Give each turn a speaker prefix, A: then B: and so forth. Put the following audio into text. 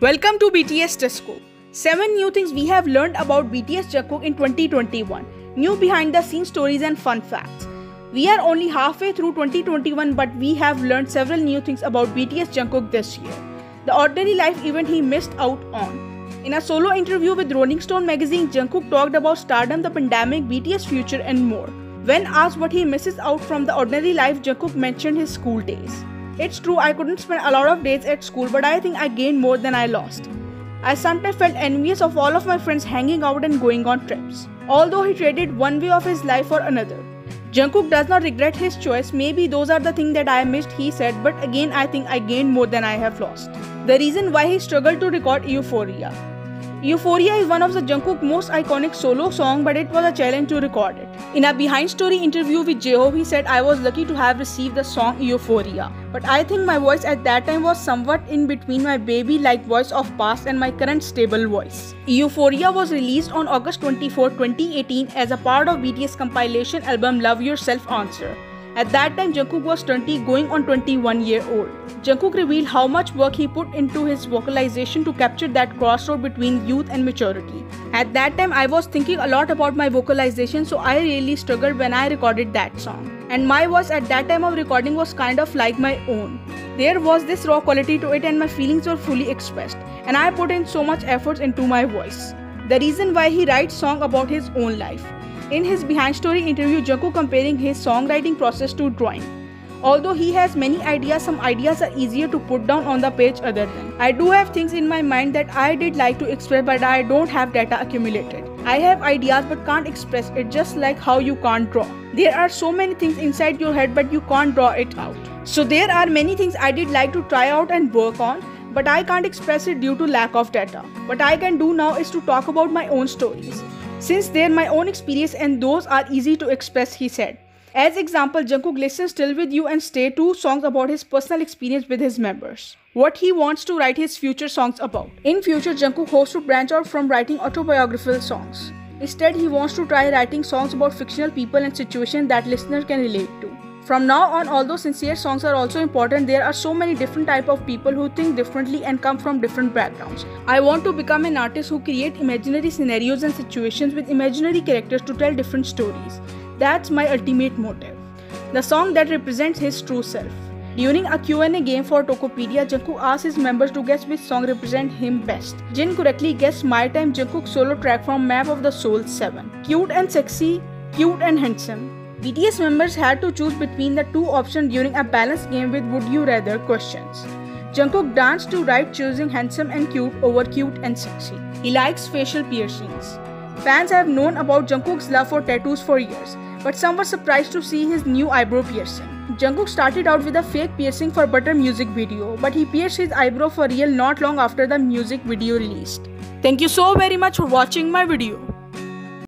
A: Welcome to BTS Disco. 7 new things we have learned about BTS Jungkook in 2021. New behind the scenes stories and fun facts. We are only halfway through 2021 but we have learned several new things about BTS Jungkook this year. The ordinary life event he missed out on. In a solo interview with Rolling Stone magazine, Jungkook talked about stardom, the pandemic, BTS future and more. When asked what he misses out from the ordinary life, Jungkook mentioned his school days. It's true, I couldn't spend a lot of days at school, but I think I gained more than I lost. I sometimes felt envious of all of my friends hanging out and going on trips, although he traded one way of his life for another. Jungkook does not regret his choice. Maybe those are the things that I missed, he said, but again I think I gained more than I have lost. The reason why he struggled to record Euphoria. Euphoria is one of the Jungkook's most iconic solo songs, but it was a challenge to record it. In a behind story interview with J-Hope, he said, I was lucky to have received the song Euphoria, but I think my voice at that time was somewhat in between my baby-like voice of past and my current stable voice. Euphoria was released on August 24, 2018 as a part of BTS compilation album Love Yourself Answer. At that time, Jungkook was 20, going on 21-year-old. Jungkook revealed how much work he put into his vocalization to capture that crossroad between youth and maturity. At that time, I was thinking a lot about my vocalization, so I really struggled when I recorded that song. And my voice at that time of recording was kind of like my own. There was this raw quality to it and my feelings were fully expressed. And I put in so much effort into my voice. The reason why he writes songs about his own life. In his behind story interview, Jungkook comparing his songwriting process to drawing. Although he has many ideas, some ideas are easier to put down on the page other than. I do have things in my mind that I did like to express, but I don't have data accumulated. I have ideas but can't express it, just like how you can't draw. There are so many things inside your head but you can't draw it out. So there are many things I did like to try out and work on, but I can't express it due to lack of data. What I can do now is to talk about my own stories, since they're my own experience and those are easy to express, he said. As example, Jungkook listens Still With You and Stay, 2 songs about his personal experience with his members. What he wants to write his future songs about. In future, Jungkook hopes to branch out from writing autobiographical songs. Instead, he wants to try writing songs about fictional people and situations that listeners can relate to. From now on, although sincere songs are also important, there are so many different types of people who think differently and come from different backgrounds. I want to become an artist who create imaginary scenarios and situations with imaginary characters to tell different stories. That's my ultimate motive. The song that represents his true self. During a Q&A game for Tokopedia, Jungkook asked his members to guess which song represents him best. Jin correctly guessed My Time, Jungkook's solo track from Map of the Soul 7. Cute and sexy, cute and handsome. BTS members had to choose between the 2 options during a balanced game with Would You Rather questions. Jungkook danced to right, choosing handsome and cute over cute and sexy. He likes facial piercings. Fans have known about Jungkook's love for tattoos for years, but some were surprised to see his new eyebrow piercing. Jungkook started out with a fake piercing for Butter music video, but he pierced his eyebrow for real not long after the music video released. Thank you so very much for watching my video.